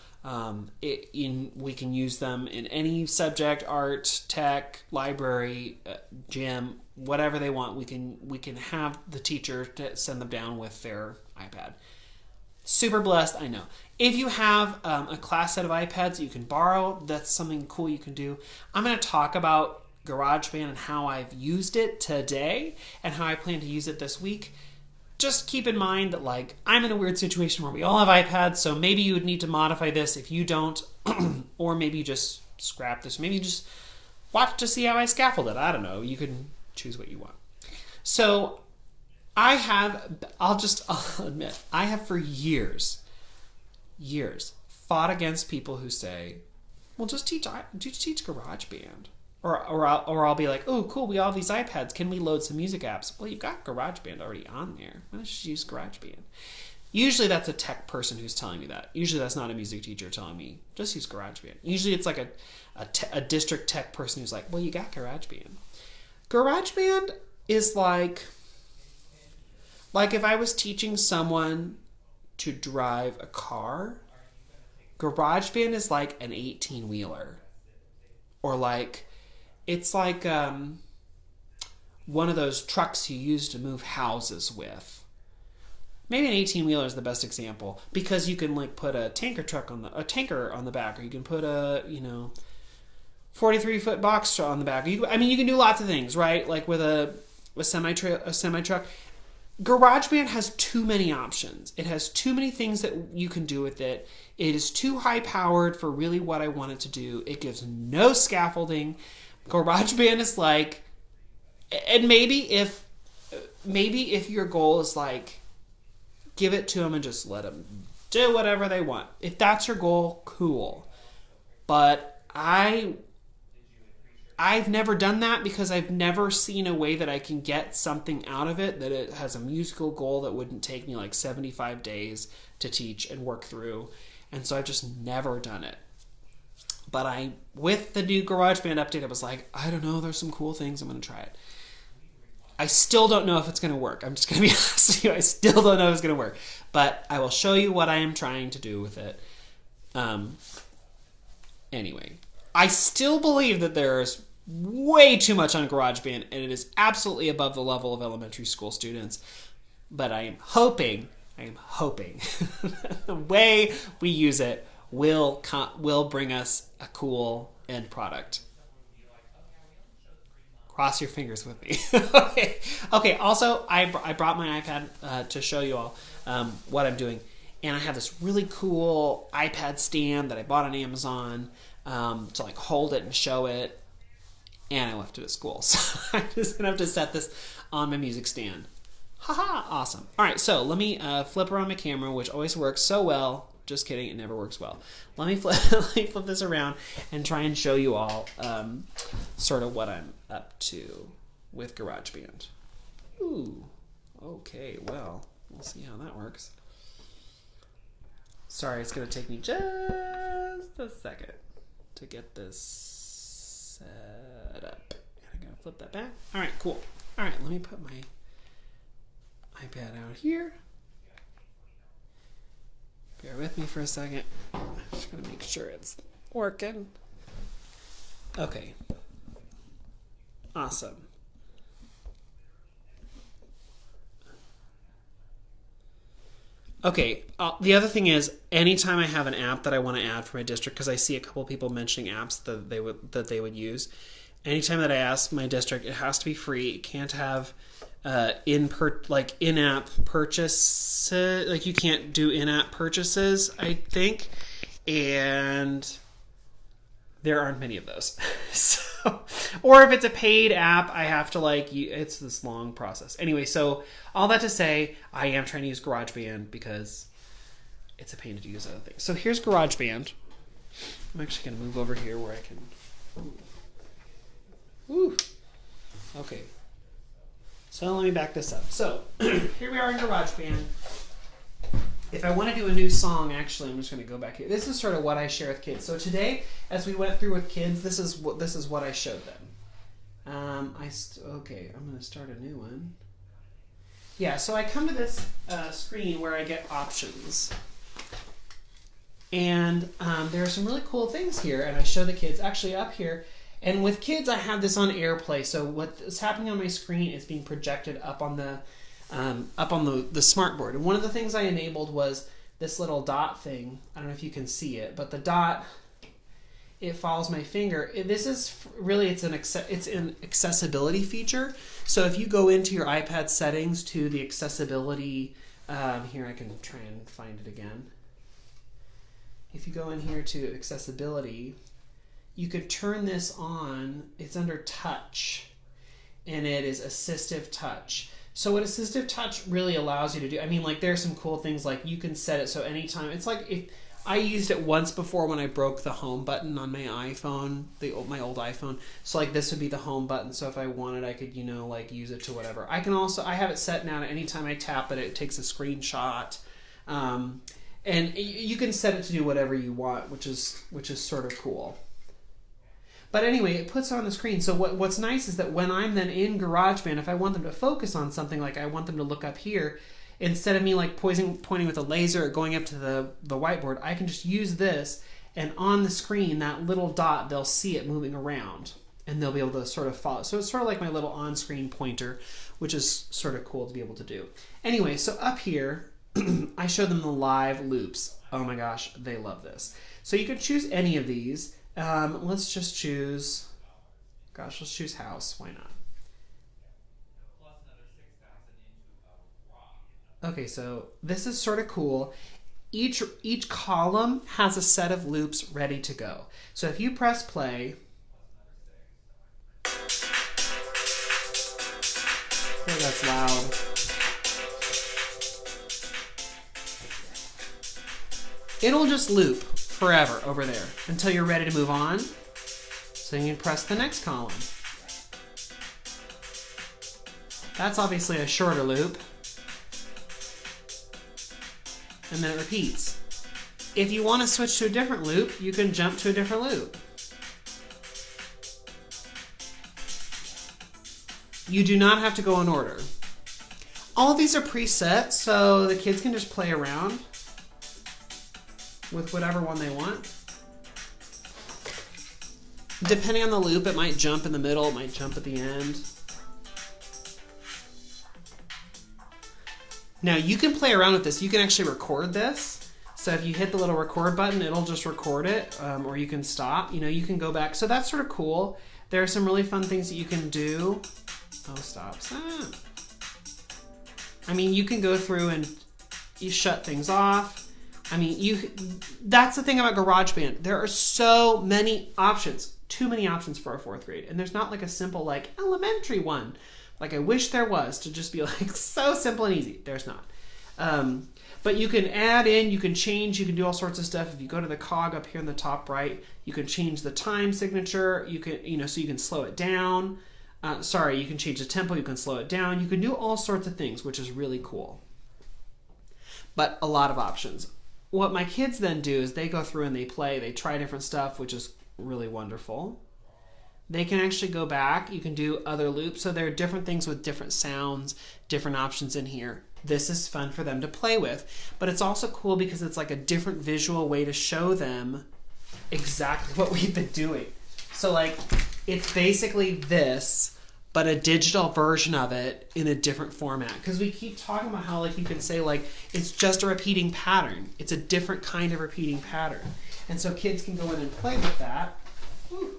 We can use them in any subject, art, tech, library, gym, whatever they want. We can have the teacher to send them down with their iPad. Super blessed, I know. If you have a class set of iPads that you can borrow, that's something cool you can do. I'm going to talk about GarageBand and how I've used it today and how I plan to use it this week. Just keep in mind that like I'm in a weird situation where we all have iPads, so maybe you would need to modify this if you don't, or maybe you just scrap this. Maybe you just watch to see how I scaffold it. I don't know. You can choose what you want. So I'll admit, I have for years fought against people who say, well, just teach GarageBand. Or I'll be like, oh, cool, we all have these iPads. Can we load some music apps? Well, you've got GarageBand already on there. Why don't you use GarageBand? Usually that's a tech person who's telling me that. Usually that's not a music teacher telling me, just use GarageBand. Usually it's like a district tech person who's like, well, you got GarageBand. GarageBand is like if I was teaching someone to drive a car, GarageBand is like an 18-wheeler. Or like, it's like one of those trucks you use to move houses with. Maybe an 18-wheeler is the best example because you can like put a tanker on the back, or you can put a 43-foot box on the back. You can do lots of things, right? Like with a semi truck. GarageBand has too many options. It has too many things that you can do with it. It is too high powered for really what I want it to do. It gives no scaffolding. GarageBand is like, and maybe if your goal is like, give it to them and just let them do whatever they want. If that's your goal, cool. But I've never done that because I've never seen a way that I can get something out of it that it has a musical goal that wouldn't take me like 75 days to teach and work through. And so I've just never done it. But with the new GarageBand update, I was like, I don't know, there's some cool things, I'm going to try it. I still don't know if it's going to work. I'm just going to be honest with you. I still don't know if it's going to work. But I will show you what I am trying to do with it. Anyway, I still believe that there's way too much on GarageBand, and it is absolutely above the level of elementary school students. But I am hoping the way we use it will bring us a cool end product. Cross your fingers with me. Okay. Also, I brought my iPad to show you all what I'm doing, and I have this really cool iPad stand that I bought on Amazon to like hold it and show it. And I left it at school, so I'm just gonna have to set this on my music stand. Haha, awesome. All right, so let me flip around my camera, which always works so well. Just kidding, it never works well. Let me flip this around and try and show you all sort of what I'm up to with GarageBand. Ooh, okay, well, we'll see how that works. Sorry, it's going to take me just a second to get this set up. I'm going to flip that back. All right, cool. All right, let me put my iPad out here. Bear with me for a second. I'm just going to make sure it's working. Okay. Awesome. Okay, the other thing is, anytime I have an app that I want to add for my district, because I see a couple people mentioning apps that they would use, anytime that I ask my district, it has to be free. It can't have in-app purchase. Like, you can't do in-app purchases, I think, and there aren't many of those. So, or if it's a paid app, I have to it's this long process. Anyway, so all that to say, I am trying to use GarageBand because it's a pain to use other things. So here's GarageBand. I'm actually going to move over here where I can. Woo. Okay. So let me back this up. So here we are in GarageBand. If I want to do a new song, actually, I'm just going to go back here. This is sort of what I share with kids. So today, as we went through with kids, this is what I showed them. Okay, I'm going to start a new one. Yeah, so I come to this screen where I get options. And there are some really cool things here, and I show the kids actually up here. And with kids, I have this on AirPlay. So what is happening on my screen is being projected up on the smart board. And one of the things I enabled was this little dot thing. I don't know if you can see it, but the dot, it follows my finger. This is really, it's an accessibility feature. So if you go into your iPad settings to the accessibility, here I can try and find it again. If you go in here to accessibility, you could turn this on. It's under touch, and it is Assistive Touch. So what Assistive Touch really allows you to do, I mean, like, there's some cool things, like you can set it so anytime, it's like, if I used it once before when I broke the home button on my iPhone, my old iPhone. So like this would be the home button. So if I wanted, I could, like use it to whatever. I have it set now to anytime I tap it, it takes a screenshot. And you can set it to do whatever you want, which is sort of cool. But anyway, it puts it on the screen. So what's nice is that when I'm then in GarageBand, if I want them to focus on something, like I want them to look up here, instead of me like pointing with a laser or going up to the whiteboard, I can just use this, and on the screen, that little dot, they'll see it moving around, and they'll be able to sort of follow. So it's sort of like my little on-screen pointer, which is sort of cool to be able to do. Anyway, so up here, I show them the live loops. Oh my gosh, they love this. So you could choose any of these. Let's just choose, let's choose house. Why not? Okay, so this is sort of cool. Each column has a set of loops ready to go. So if you press play, oh, that's loud. It'll just loop forever over there until you're ready to move on. So you can press the next column. That's obviously a shorter loop. And then it repeats. If you want to switch to a different loop, you can jump to a different loop. You do not have to go in order. All of these are preset, so the kids can just play around with whatever one they want. Depending on the loop, it might jump in the middle, it might jump at the end. Now you can play around with this. You can actually record this. So if you hit the little record button, it'll just record it, or you can stop. You can go back. So that's sort of cool. There are some really fun things that you can do. Oh, stop. I mean, you can go through and you shut things off. I mean, that's the thing about GarageBand. There are so many options, too many options for a fourth grade. And there's not like a simple, like, elementary one. Like I wish there was, to just be like so simple and easy. There's not. But you can add in, you can change, you can do all sorts of stuff. If you go to the cog up here in the top right, you can change the time signature. You can, so you can slow it down. You can change the tempo, you can slow it down. You can do all sorts of things, which is really cool. But a lot of options. what my kids then do is they go through and they play, they try different stuff, which is really wonderful. They can actually go back. You can do other loops. So there are different things with different sounds, different options in here. This is fun for them to play with. But it's also cool because it's like a different visual way to show them exactly what we've been doing. So like, it's basically this, but a digital version of it in a different format. Because we keep talking about how like you can say like, it's just a repeating pattern. It's a different kind of repeating pattern. And so kids can go in and play with that. Ooh.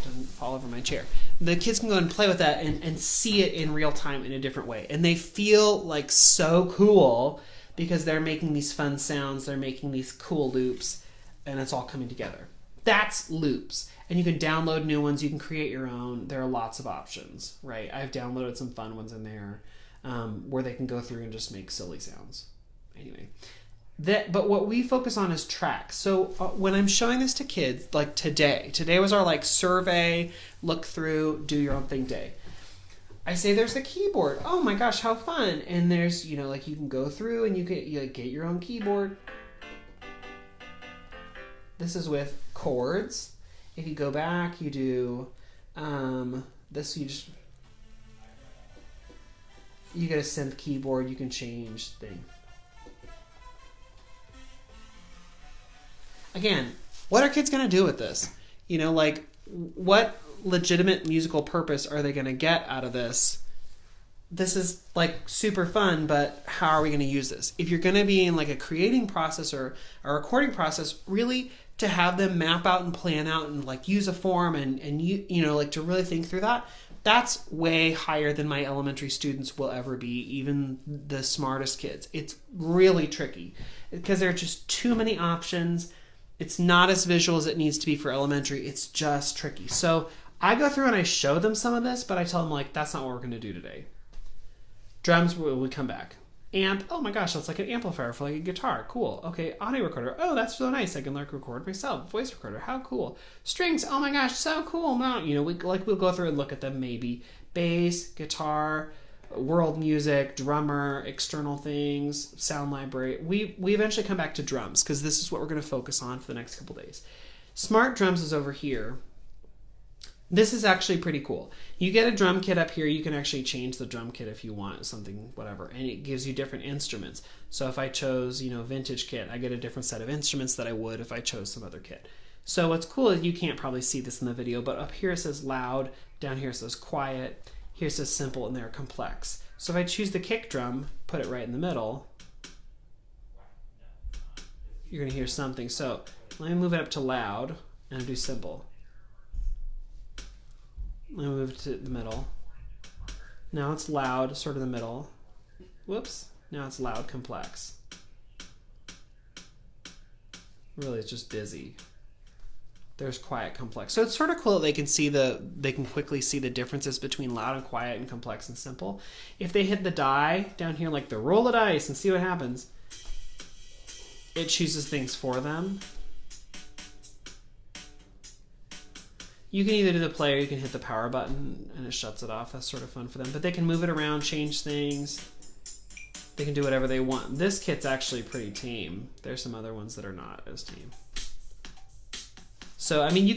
Doesn't fall over my chair. The kids can go and play with that and see it in real time in a different way. And they feel like so cool because they're making these fun sounds, they're making these cool loops, and it's all coming together. That's loops. And you can download new ones, you can create your own. There are lots of options, right? I've downloaded some fun ones in there where they can go through and just make silly sounds. Anyway. But what we focus on is tracks. So when I'm showing this to kids, like today was our like survey, look through, do your own thing day. I say there's the keyboard. Oh my gosh, how fun. And there's, you know, like you can go through and you get your own keyboard. This is with chords. If you go back, you do this, you get a synth keyboard, you can change things. Again, what are kids going to do with this? You know, like, what legitimate musical purpose are they going to get out of this? This is, like, super fun, but how are we going to use this? If you're going to be in, like, a creating process or a recording process, really to have them map out and plan out and, like, use a form and you know, like, to really think through that, that's way higher than my elementary students will ever be, even the smartest kids. It's really tricky because there are just too many options. It's not as visual as it needs to be for elementary. It's just tricky. So I go through and I show them some of this, but I tell them, like, that's not what we're going to do today. Drums, we come back. Amp, oh my gosh, that's like an amplifier for like a guitar. Cool. Okay, audio recorder. Oh, that's so nice. I can like record myself. Voice recorder, how cool. Strings, oh my gosh, so cool. No, you know, we'll go through and look at them maybe. Bass, guitar, world music, drummer, external things, sound library. We eventually come back to drums because this is what we're going to focus on for the next couple days. Smart drums is over here. This is actually pretty cool. You get a drum kit up here. You can actually change the drum kit if you want something, whatever, and it gives you different instruments. So if I chose, you know, vintage kit, I get a different set of instruments that I would if I chose some other kit. So what's cool is you can't probably see this in the video, but up here it says loud, down here it says quiet, here it says simple, and they're complex. So if I choose the kick drum, put it right in the middle, you're gonna hear something. So let me move it up to loud and I'll do simple. Let me move it to the middle. Now it's loud, sort of the middle. Whoops, now it's loud, complex. Really, it's just busy. There's quiet, complex. So it's sort of cool that they can quickly see the differences between loud and quiet and complex and simple. If they hit the die down here, like the roll the dice and see what happens, it chooses things for them. You can either do the play or you can hit the power button and it shuts it off. That's sort of fun for them. But they can move it around, change things. They can do whatever they want. This kit's actually pretty tame. There's some other ones that are not as tame. So, I mean,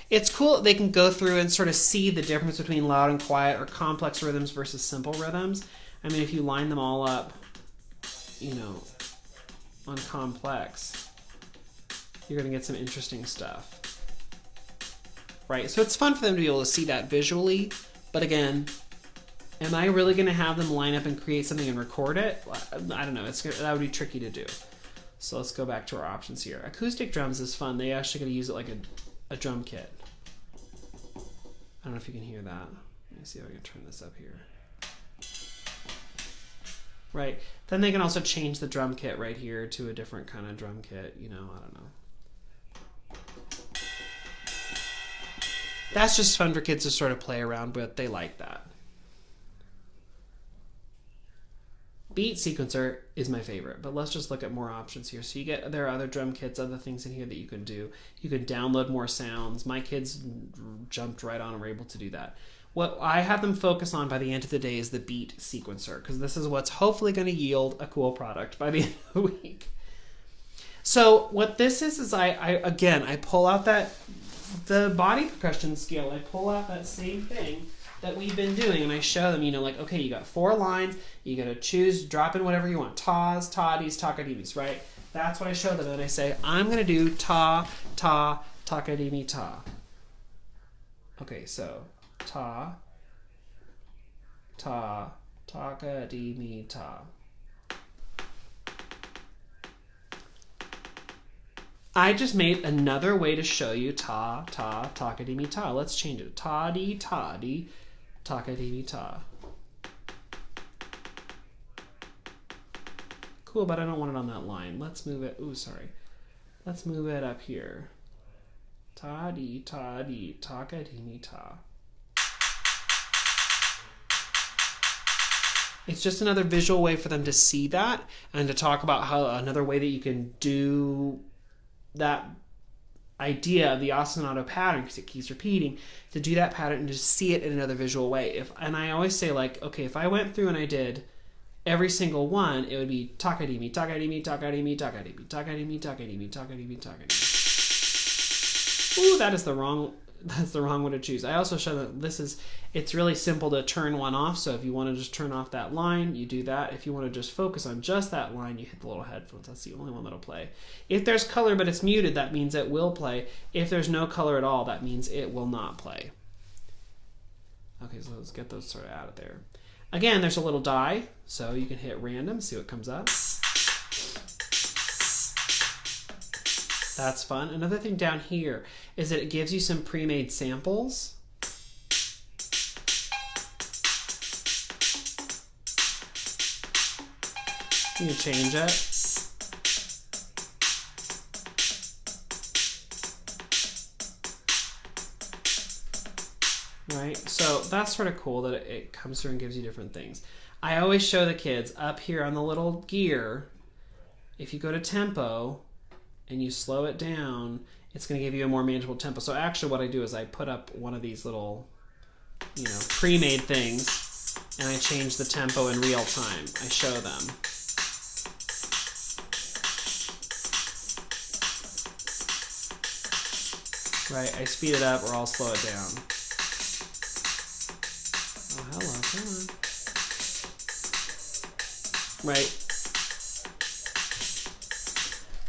it's cool. They can go through and sort of see the difference between loud and quiet or complex rhythms versus simple rhythms. I mean, if you line them all up, you know, on complex, you're going to get some interesting stuff. Right, so it's fun for them to be able to see that visually, but again, am I really going to have them line up and create something and record it? I don't know, that would be tricky to do. So let's go back to our options here. Acoustic drums is fun. They actually going to use it like a drum kit. I don't know if you can hear that. Let me see if I can turn this up here. Right, then they can also change the drum kit right here to a different kind of drum kit, you know, I don't know. That's just fun for kids to sort of play around with. They like that. Beat sequencer is my favorite, but let's just look at more options here. So there are other drum kits, other things in here that you can do. You can download more sounds. My kids jumped right on and were able to do that. what I have them focus on by the end of the day is the beat sequencer, because this is what's hopefully going to yield a cool product by the end of the week. So what this is I pull out the body percussion scale. I pull out that same thing that we've been doing, and I show them, like, okay, you got 4 lines, you got to choose, drop in whatever you want, tas, toddies, takadimis, right? That's what I show them, and I say, I'm going to do ta, ta, takadimi, ta. Okay, so ta, ta, takadimi, ta. I just made another way to show you ta, ta, takadimi, ta. Let's change it. Ta-di, ta-di, takadimi, ta. Cool, but I don't want it on that line. Let's move it. Ooh, sorry. Let's move it up here. Ta-di, ta-di, takadimi, ta. It's just another visual way for them to see that and to talk about how another way that you can do that idea of the ostinato pattern, because it keeps repeating, to do that pattern and just see it in another visual way. And I always say, like, okay, if I went through and I did every single one, it would be takadimi, takadimi, takadimi, takadimi, takadimi, takadimi, takadimi, takadimi. Ooh, that's the wrong one to choose. I also show that it's really simple to turn one off. So if you want to just turn off that line, you do that. If you want to just focus on just that line, you hit the little headphones. That's the only one that'll play. If there's color but it's muted, that means it will play. If there's no color at all, that means it will not play. Okay, so let's get those sort of out of there. Again, there's a little die, so you can hit random, see what comes up. That's fun. Another thing down here is that it gives you some pre-made samples. You can change it. Right? So that's sort of cool that it comes through and gives you different things. I always show the kids up here on the little gear, if you go to tempo and you slow it down, it's going to give you a more manageable tempo. So actually what I do is I put up one of these little, pre-made things, and I change the tempo in real time. I show them. Right, I speed it up or I'll slow it down. Oh, hello, come on. Right.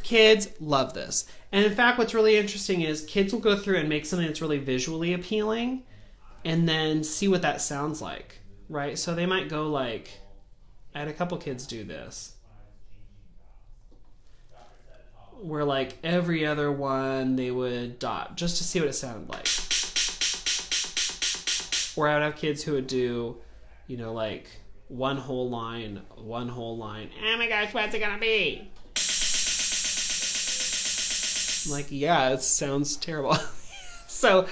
Kids love this. And in fact, what's really interesting is kids will go through and make something that's really visually appealing and then see what that sounds like, right? So they might go like, I had a couple kids do this, where like every other one they would dot just to see what it sounded like. Or I would have kids who would do, like one whole line. Oh my gosh, what's it gonna be? I'm like, yeah, it sounds terrible. So,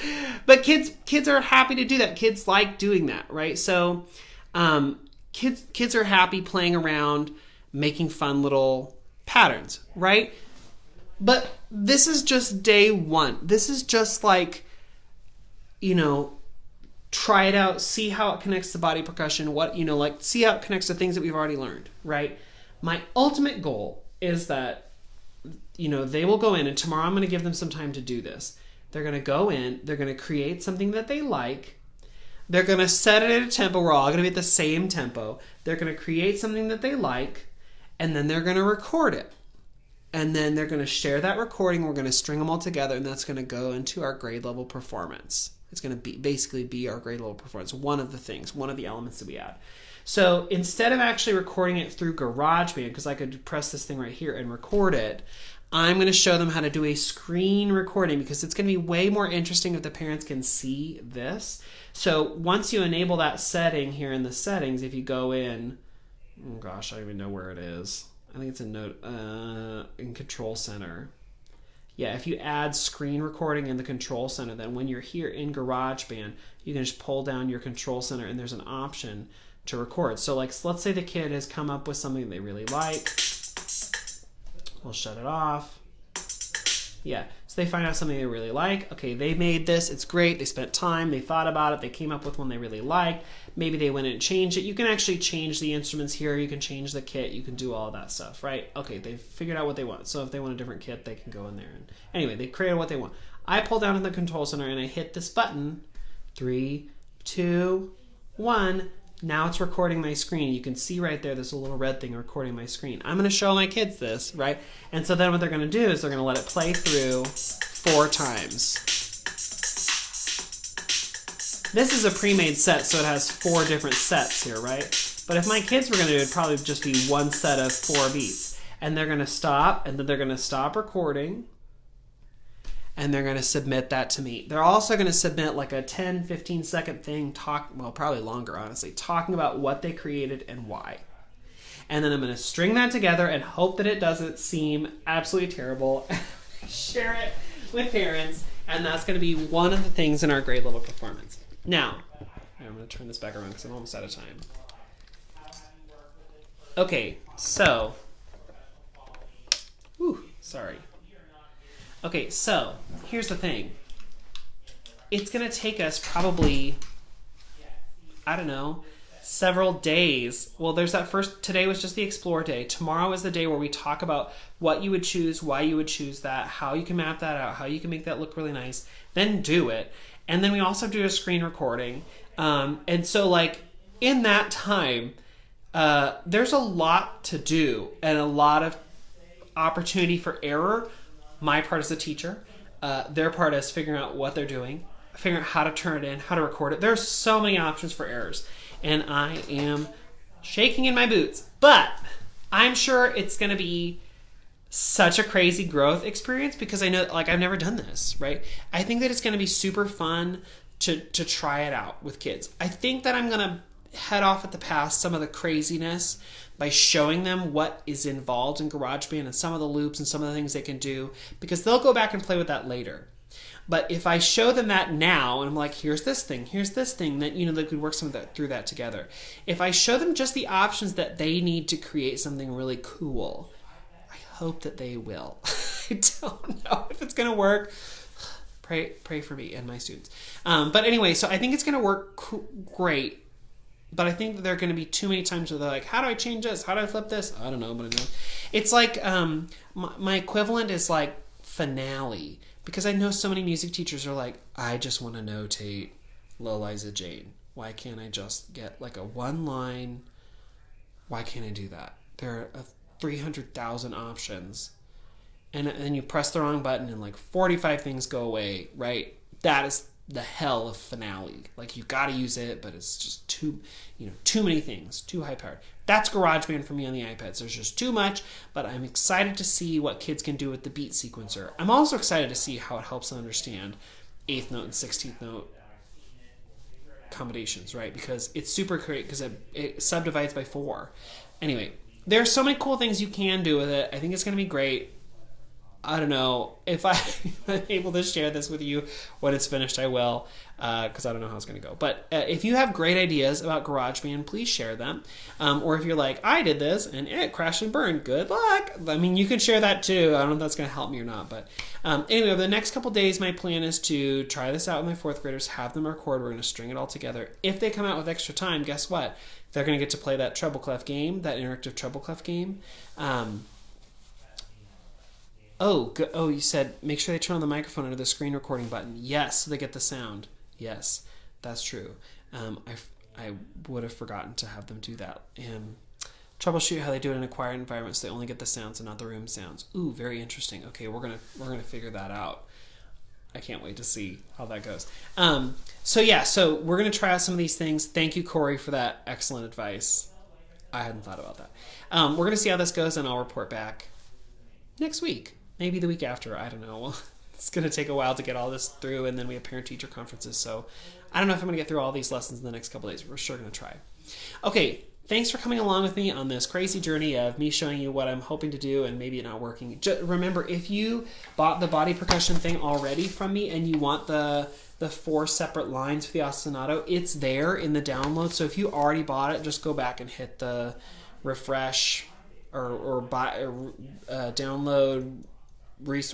but kids are happy to do that. Kids like doing that, right? So, kids are happy playing around, making fun little patterns, right? But this is just day one. This is just like, try it out, see how it connects to body percussion, see how it connects to things that we've already learned, right? My ultimate goal is that, they will go in, and tomorrow I'm going to give them some time to do this. They're going to go in, they're going to create something that they like. They're going to set it at a tempo. We're all going to be at the same tempo. They're going to create something that they like, and then they're going to record it. And then they're going to share that recording. We're going to string them all together, and that's going to go into our grade level performance. It's going to basically be our grade level performance. One of the elements that we add. So instead of actually recording it through GarageBand, because I could press this thing right here and record it, I'm going to show them how to do a screen recording, because it's going to be way more interesting if the parents can see this. So once you enable that setting here in the settings, if you go in, oh gosh, I don't even know where it is. I think it's in Control Center. Yeah, if you add screen recording in the Control Center, then when you're here in GarageBand, you can just pull down your Control Center and there's an option to record. So let's say the kid has come up with something they really like. We'll shut it off. Yeah, so they find out something they really like. Okay, they made this, it's great, they spent time, they thought about it, they came up with one they really liked. Maybe they went and changed it. You can actually change the instruments here, you can change the kit, you can do all that stuff, right? Okay, they've figured out what they want. So if they want a different kit, they can go in there. And anyway, they created what they want. I pull down in the control center and I hit this button. 3, 2, 1. Now it's recording my screen. You can see right there, there's a little red thing recording my screen. I'm going to show my kids this, right? And so then what they're going to do is they're going to let it play through 4 times. This is a pre-made set, so it has 4 different sets here, right? But if my kids were going to do it, it'd probably just be one set of 4 beats. And they're going to stop, and then they're going to stop recording. And they're going to submit that to me. They're also going to submit like a 10, 15 second thing, well, probably longer, honestly, talking about what they created and why. And then I'm going to string that together and hope that it doesn't seem absolutely terrible. Share it with parents. And that's going to be one of the things in our grade level performance. Now, I'm going to turn this back around because I'm almost out of time. Okay, so, sorry. Okay, so here's the thing. It's going to take us probably, I don't know, several days. Well, there's that today was just the Explore Day. Tomorrow is the day where we talk about what you would choose, why you would choose that, how you can map that out, how you can make that look really nice, then do it. And then we also do a screen recording. And so like in that time, there's a lot to do and a lot of opportunity for error. My part as a teacher, their part is figuring out what they're doing, figuring out how to turn it in, how to record it. There's so many options for errors, and I am shaking in my boots. But I'm sure it's going to be such a crazy growth experience because I know, like, I've never done this, right? I think that it's going to be super fun to try it out with kids. I think that I'm going to head off at the pass some of the craziness by showing them what is involved in GarageBand and some of the loops and some of the things they can do, because they'll go back and play with that later. But if I show them that now, and I'm like, here's this thing, that, you know, they could work some of that through that together. If I show them just the options that they need to create something really cool, I hope that they will. I don't know if it's going to work. Pray for me and my students. But anyway, so I think it's going to work great. But I think that there are going to be too many times where they're like, how do I change this? How do I flip this? I don't know, but I know. It's like my equivalent is like finale. Because I know so many music teachers are like, I just want to notate Liliza Jane. Why can't I just get like a one line? Why can't I do that? There are 300,000 options. And then you press the wrong button and like 45 things go away, right? That is the hell of finale. Like, you got to use it, but it's just too many things, too high powered. That's GarageBand for me on the iPads. There's just too much, but I'm excited to see what kids can do with the beat sequencer. I'm also excited to see how it helps them understand 8th note and 16th note combinations, right? Because it's super great because it subdivides by 4. Anyway, there are so many cool things you can do with it. I think it's going to be great. I don't know if I'm able to share this with you when it's finished. I will, because I don't know how it's going to go. But if you have great ideas about GarageBand, please share them. Or if you're like, I did this and it crashed and burned, good luck. I mean, you can share that too. I don't know if that's going to help me or not. But anyway, over the next couple days, my plan is to try this out with my 4th graders, have them record. We're going to string it all together. If they come out with extra time, guess what? They're going to get to play that Treble Clef game, that interactive Treble Clef game. Oh, you said make sure they turn on the microphone under the screen recording button. Yes, so they get the sound. Yes, that's true. I would have forgotten to have them do that. Troubleshoot how they do it in a quiet environment so they only get the sounds and not the room sounds. Ooh, very interesting. Okay, we're gonna figure that out. I can't wait to see how that goes. So we're gonna try out some of these things. Thank you, Corey, for that excellent advice. I hadn't thought about that. We're gonna see how this goes, and I'll report back next week. Maybe the week after, I don't know. It's going to take a while to get all this through, and then we have parent-teacher conferences, so I don't know if I'm going to get through all these lessons in the next couple days. We're sure going to try. Okay, thanks for coming along with me on this crazy journey of me showing you what I'm hoping to do and maybe it not working. Just remember, if you bought the body percussion thing already from me and you want the 4 separate lines for the ostinato, it's there in the download. So if you already bought it, just go back and hit the refresh or buy download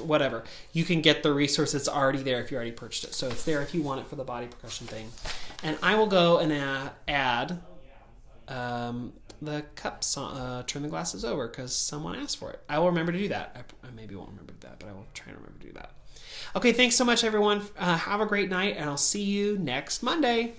whatever. You can get the resource. It's already there if you already purchased it. So it's there if you want it for the body percussion thing. And I will go and add the cups, turn the glasses over because someone asked for it. I will remember to do that. I maybe won't remember to do that, but I will try and remember to do that. Okay, thanks so much, everyone. Have a great night, and I'll see you next Monday.